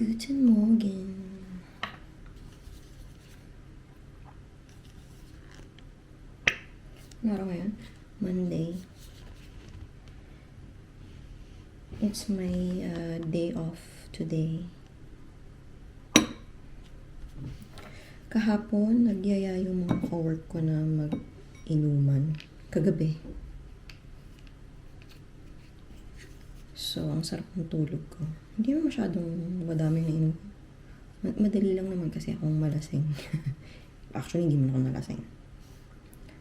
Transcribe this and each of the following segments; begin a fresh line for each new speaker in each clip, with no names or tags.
Guten Morgen. Ano araw ngayon? Monday. It's my day off today. Kahapon, nagyaya yung mga cowork ko na mag-inuman. Kagabi. So, ang sarap ng tulog ko. Hindi naman masyadong madami na inom. Madali lang naman kasi akong malasing. Actually, hindi man ako nalasing.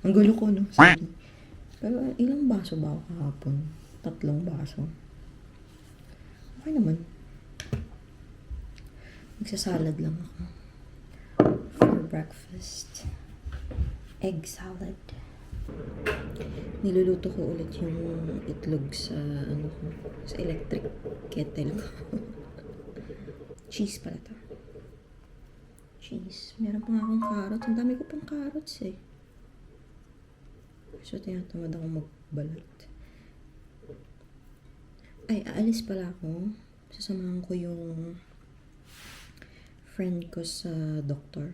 Ang gulo ko, no? Sorry. Pero ilang baso ba ako kahapon? 3 baso. Okay naman. Magsasalad lang ako. For breakfast. Egg salad. Niluluto ko ulit yung itlog sa sa electric kettle ko. Cheese pala to. Cheese. Meron pa nga akong carrots. Ang dami ko pang carrots eh. So, tinatamad ako magbalat. Ay, aalis pala ako. Sasamahan ko yung friend ko sa doktor.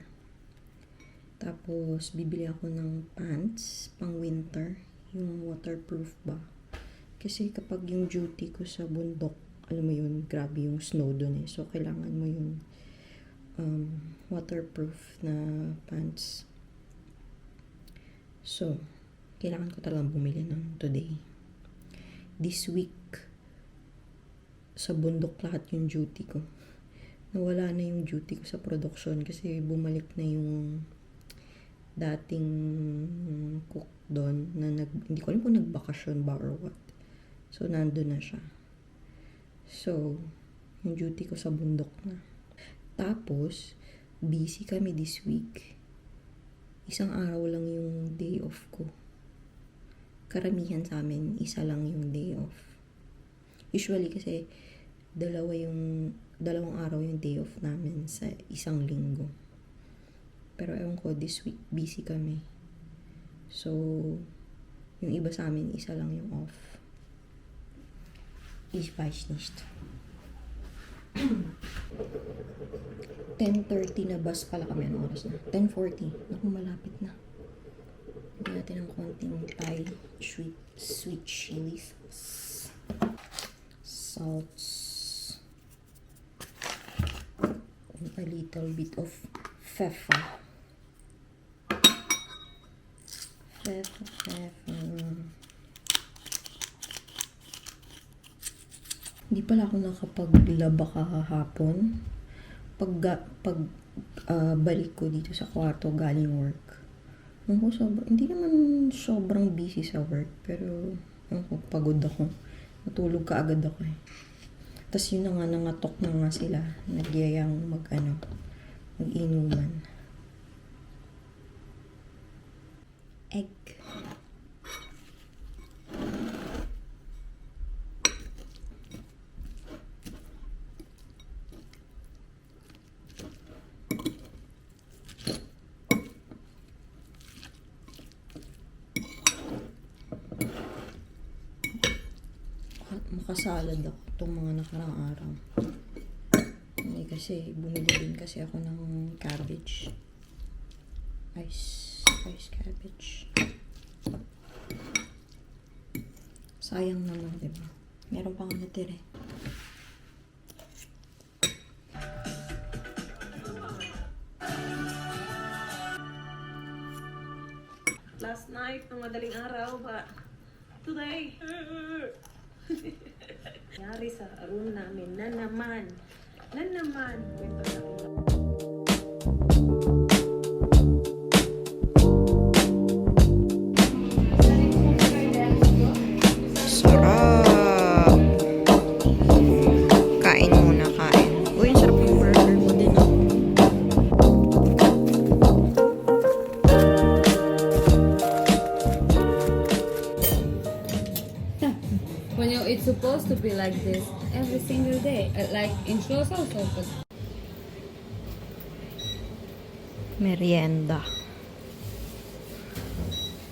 Tapos, bibili ako ng pants pang winter. Yung waterproof ba? Kasi kapag yung duty ko sa bundok, alam mo yun, grabe yung snow dun eh. So, kailangan mo yung waterproof na pants. So, kailangan ko talagang bumili ng today. This week, sa bundok lahat yung duty ko. Nawala na yung duty ko sa production kasi bumalik na yung dating cook doon na hindi ko alam kung nagbakasyon ba or what. So, nandun na siya. So, yung duty ko sa bundok na. Tapos, busy kami this week. Isang araw lang yung day off ko. Karamihan sa amin, isa lang yung day off. Usually kasi, dalawang araw yung day off namin sa isang linggo. Pero ewan ko, this week, busy kami. So, yung iba sa amin, isa lang yung off. Ich weiß nicht. 10:30 na bus pala kami. Anong oras na? 10:40. Naku, malapit na. Lagyan natin ng konting Thai sweet chili sauce. Salts. And a little bit of pepper. Hindi pala ako nakapaglaba kahapon. Balik ko dito sa kwarto galing work. Hindi naman sobrang busy sa work, pero pagod ako. Natulog ka agad ako eh. Tapos yun na nga, nangatok na nga sila. Nagyayang mag-inuman. Egg. Makasalad ako itong mga nakarang araw. Hindi kasi, bumili din kasi ako ng cabbage. Ice cabbage. Sayang naman, diba? Meron pang natira eh.
Last night, ng madaling araw ba? Today. Yari sa room namin na naman. Kwento namin.
Sarap! Kain muna, kain. Uy, ang sarap yung burger mo din.
When it's supposed to be like this every single day, like in shows also. But
Merienda.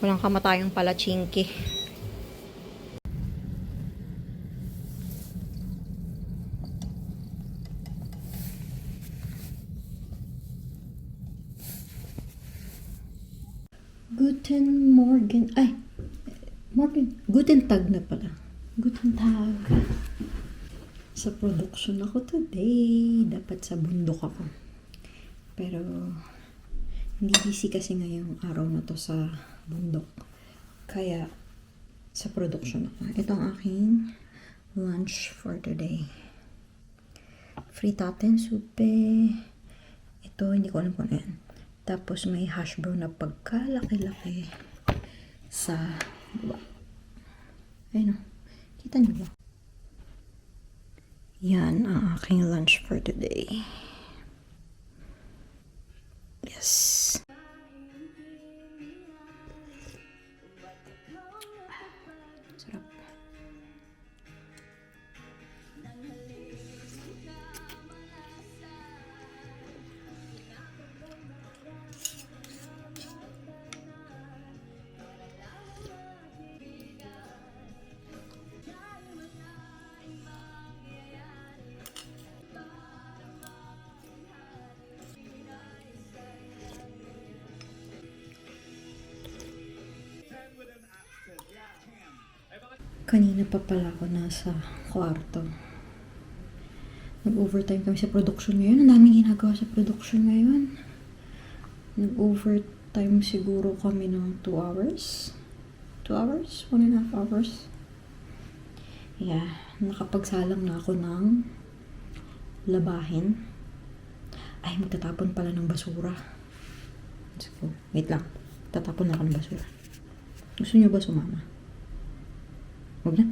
Walang kamatayang palachinki. Guten Morgen. Ay, Morgen. Guten Tag na pala. Guten Tag. Sa production ako today. Dapat sa bundok ako. Pero, hindi busy kasi ngayong araw na to sa bundok. Kaya, sa production ako. Ito ang aking lunch for today. Fritaten supe. Ito, hindi ko alam kung ano yan. Tapos may hash brown na pagkalaki-laki sa baba. Ayun o. Kita niyo ba? Yan ang aking lunch for today. Yes. Sarap. Kanina pa pala ako nasa kwarto. Nag-overtime kami sa production ngayon. Ang daming ginagawa sa production ngayon. Nag-overtime siguro kami ng 2 hours. 2 hours? 1.5 hours? Yeah. Nakapagsalang na ako ng labahin. Ay, magtatapon pala ng basura. Let's go. Wait lang. Tatapon na ako ng basura. Gusto niyo ba sumama? Huwag na.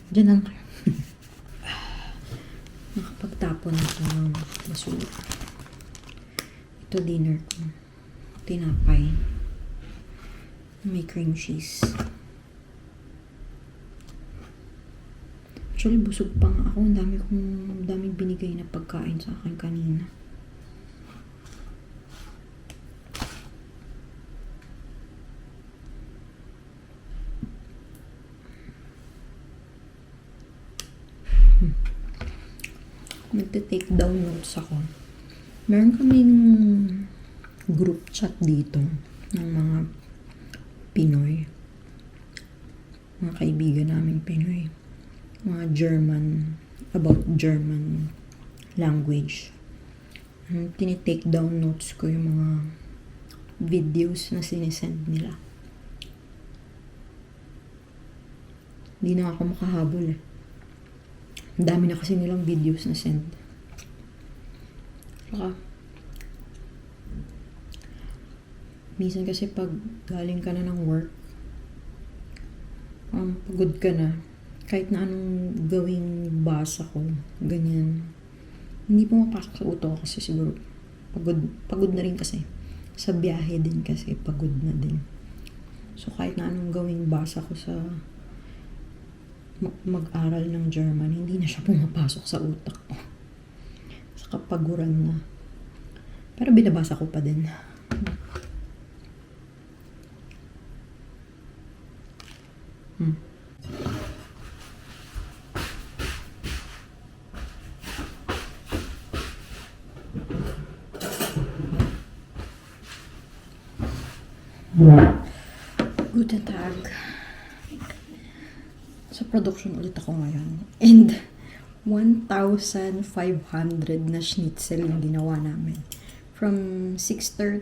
Diyan lang kayo. Nakapagtapon ako ng basura. Ito dinner ko. Tinapay. May cream cheese. Actually, busog pa nga ako. Ang daming binigay na pagkain sa akin kanina. Nagte-take down notes ako. Meron kaming group chat dito ng mga Pinoy. Mga kaibigan namin Pinoy. Mga German, about German language. Tinitake down notes ko yung mga videos na sinesend nila. Hindi na ako makahabol eh. Ang dami na kasi nilang videos na send. Saka, minsan kasi pag galing ka na ng work, pagod ka na, kahit na anong gawing basa ko, ganyan, hindi pumapasok sa utak ko kasi siguro, pagod na rin kasi. Sa biyahe din kasi, pagod na din. So, kahit na anong gawing basa ko sa mag-aral ng German, hindi na siya pumapasok sa utak ko. Sa kapaguran na. Pero binabasa ko pa din. Guten Tag. Sa production ulit ako ngayon. And 1,500 na schnitzel yung ginawa namin. From 6:30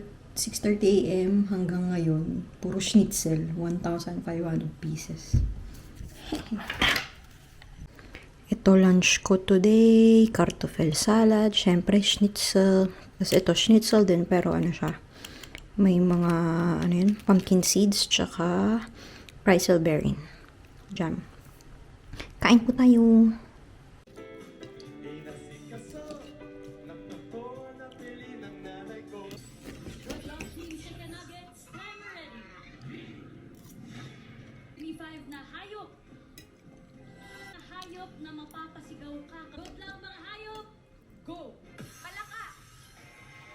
a.m. hanggang ngayon, puro schnitzel. 1,500 pieces. Ito lunch ko today. Kartoffel salad. Syempre schnitzel. Tapos ito schnitzel din pero ano siya. May mga pumpkin seeds tsaka preiselbeeren. Jam. Kain po tayo.
Na hayop na mapapasigaw ka. Good lang mga hayop. Go! Palaka!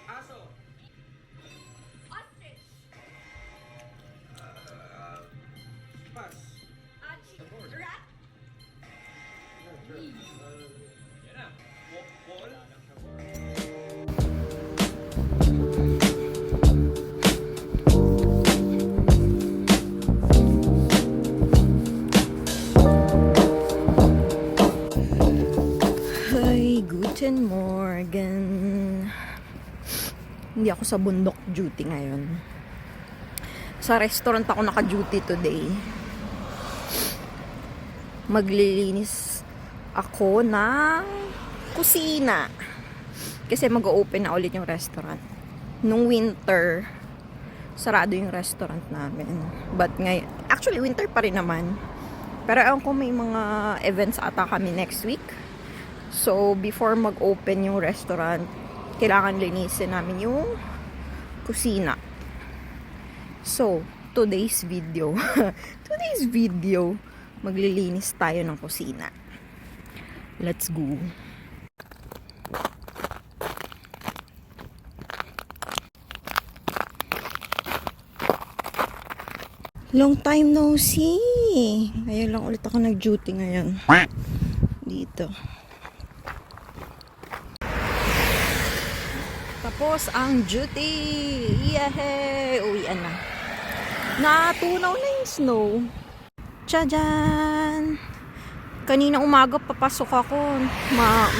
Aso.
Ostrich!
Pass.
Rat!
Guten Morgen. Hindi ako sa bundok duty ngayon. Sa restaurant ako naka-duty today. Maglilinis ako ng kusina. Kasi mag-open na ulit yung restaurant. Nung winter, sarado yung restaurant namin. But ngayon, actually winter pa rin naman. Pero ewan ko may mga events ata kami next week. So, before mag-open yung restaurant, kailangan linisin namin yung kusina. So, today's video, maglilinis tayo ng kusina. Let's go. Long time no see. Ngayon lang ulit ako nag-duty ngayon. Dito. Tapos ang duty. Yehey! Uwian na. Natunaw na yung snow. Tchajan! Kanina umaga papasok ako.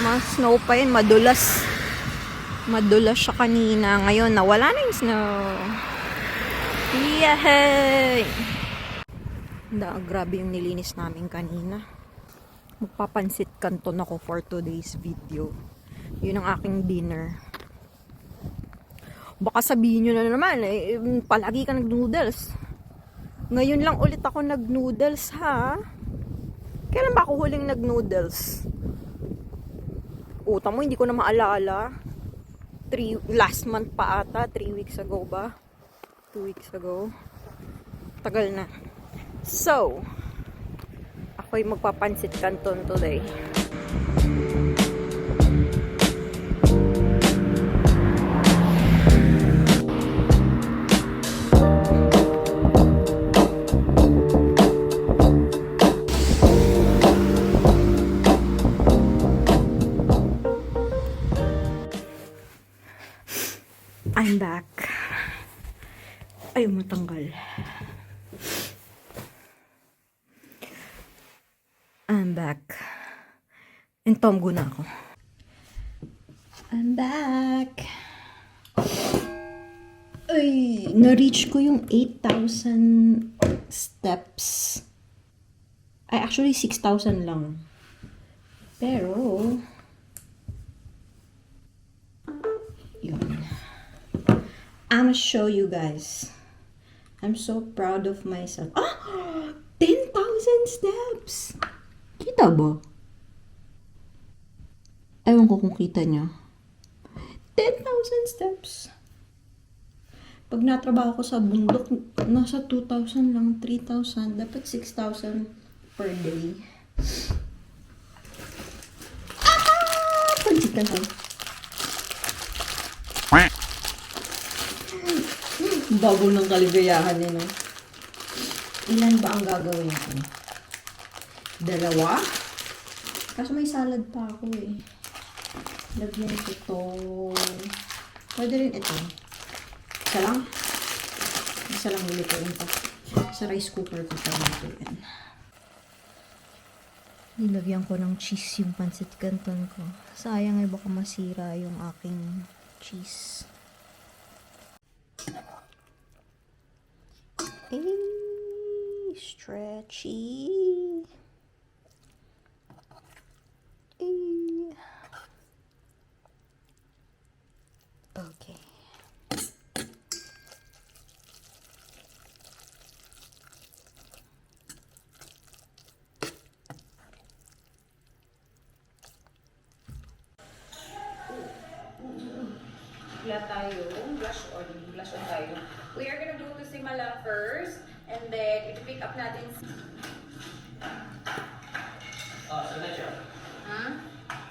Ma-snow pa yun. Madulas. Madulas siya kanina. Ngayon nawala na yung snow. Yehey! Grabe yung nilinis namin kanina. Magpapansit canton ako for today's video. Yun ang aking dinner. Baka sabihin nyo na naman, palagi ka nag-noodles. Ngayon lang ulit ako nag-noodles, ha? Kailan ba ako huling nag-noodles? Uta mo, hindi ko na maalala. Last month pa ata, 3 weeks ago ba? 2 weeks ago. Tagal na. So, ako'y magpapansit canton today. I'm back. Ayaw matanggal. I'm back. Intomgo na ako. I'm back. Ay, na-reach ko yung 8,000 steps. Ay, actually 6,000 lang. Pero, yun. I'm gonna show you guys. I'm so proud of myself. 10,000 steps! Kita ba? Ewan ko kung kita nyo. 10,000 steps. Pag natrabaho ko sa bundok, nasa 2,000 lang, 3,000. Dapat 6,000 per day. Pansikan ko. Bago ng kaligayahan eh, no? Ilan ba ang gagawin ko? 2? Kaso may salad pa ako eh. Lagyan ko to. Pwede rin ito. Isa lang. Isa lang nilituin pa. Sa rice cooker ko pa nilituin. Nilagyan ko ng cheese yung pancit canton ko. Sayang ay baka masira yung aking cheese. Stretchy. Okay.
Wala tayo, blush on tayo. We are gonna go to Simala first, and then i-pick up natin
Saan na siya?
ha?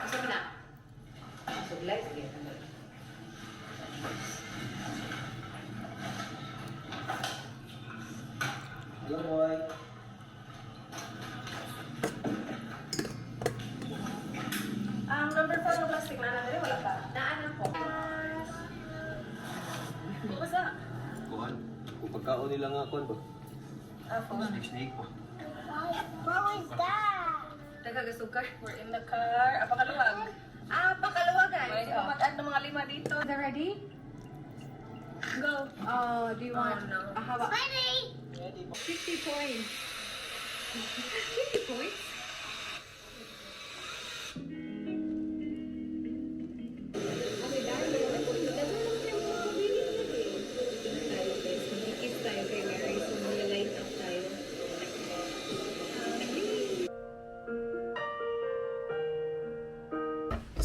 Asa mo na? Suglay, sige.
Hello, boy.
Number 4 ng plastic na natin, wala pa. Naanan po. Basta.
Kuhan. Kung pagkaon nila nga kuhan ba? Snake pa.
Tagagasukar. We're in the car. Apakaluwag. Pakalawa guys. Sino mag-add ng mga 5 dito? They're ready? Go. Do you want? How about? Ready. 50 points. 50 points?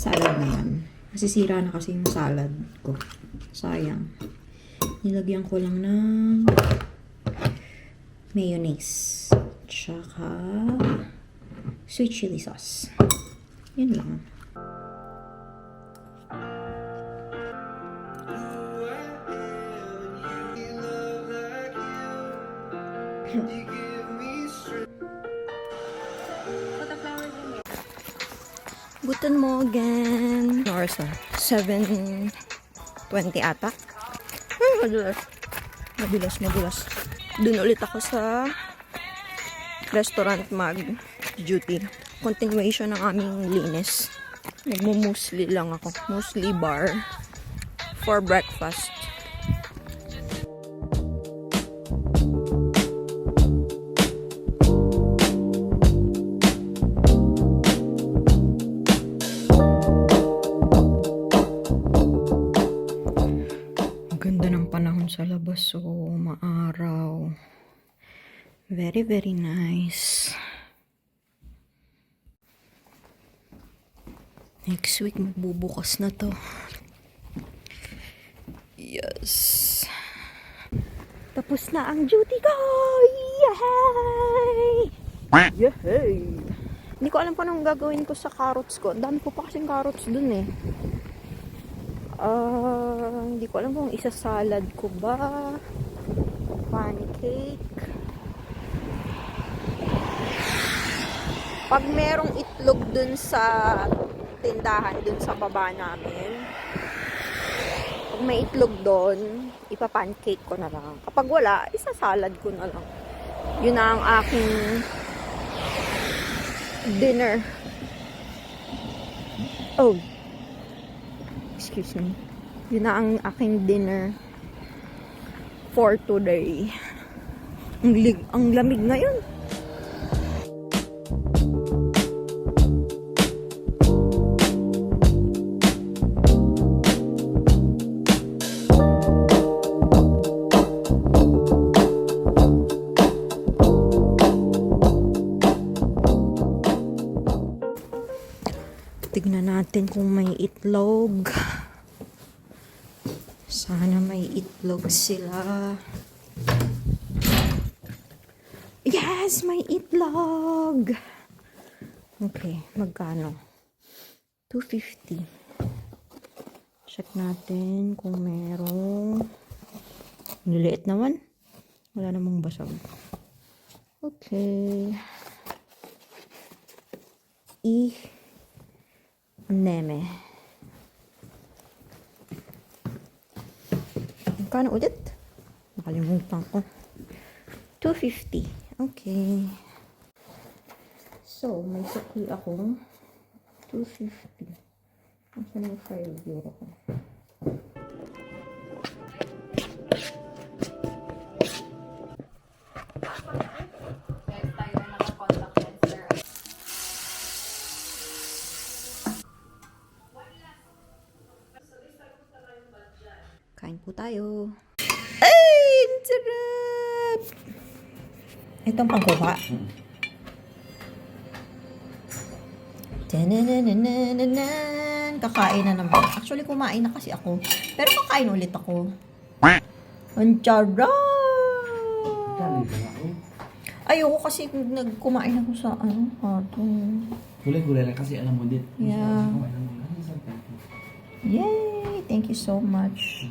Salad na yan. Nasisira na kasi yung salad ko. Sayang. Nilagyan ko lang ng mayonnaise. Tsaka sweet chili sauce. Yun lang. Guten Morgen! Oras na? 7:20 ata? Ay, madulas. Madulas. Dun ulit ako sa restaurant mag-duty. Continuation ng aming linis. Nagmumusli lang ako. Musli bar for breakfast. Ganda ng panahon sa labas, so maaraw. Very, very nice. Next week, magbubukas na to. Yes. Tapos na ang duty ko! Yay! Yay! Hindi ko alam pa anong gagawin ko sa carrots ko. Ang dami ko pa kasing carrots dun eh. Hindi ko alam kung isa-salad ko ba, pancake. Pag merong itlog dun sa tindahan, dun sa baba namin, pag may itlog dun, ipapancake ko na lang. Kapag wala, isa-salad ko na lang. Yun na ang aking dinner. Oh, excuse me. Yun na ang aking dinner for today. Ang lamig ngayon. Tignan natin kung may itlog. Sana may itlog sila. Yes! May itlog! Okay, magkano? 250. Check natin kung merong niliit naman. Wala namang basag. Okay. Neme. Magkano ulit? Nakalimutan ko. 250. Okay. So, may sukli akong 250. Asan yung 5 euro ko?
Guys, tayo na naka-contact lens.
Kain po tayo. Ay! Ang sarap! Itong pangkuha. Tananananan. Kakain na naman. Actually, kumain na kasi ako. Pero kakain ulit ako. Ang sarap! Ayoko kasi nagkumain ako sa atong.
Gulay-gulay lang kasi alam mo din.
Yeah. Yay! Thank you so much.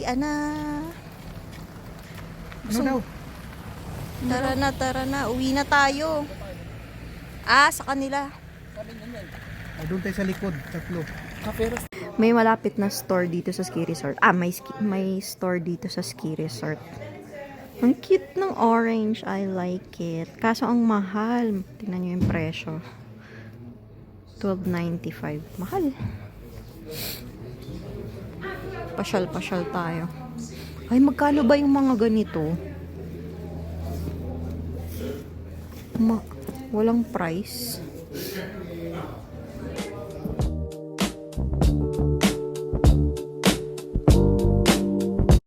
uwian na.
Ano daw?
Tara na. Uwi na tayo. Sa kanila.
Doon tayo sa likod, tatlo.
May malapit na store dito sa ski resort. May store dito sa ski resort. Ang cute ng orange. I like it. Kaso ang mahal. Tingnan nyo yung presyo. $12.95. Mahal. Pasyal tayo. Ay, magkano ba yung mga ganito? Walang price.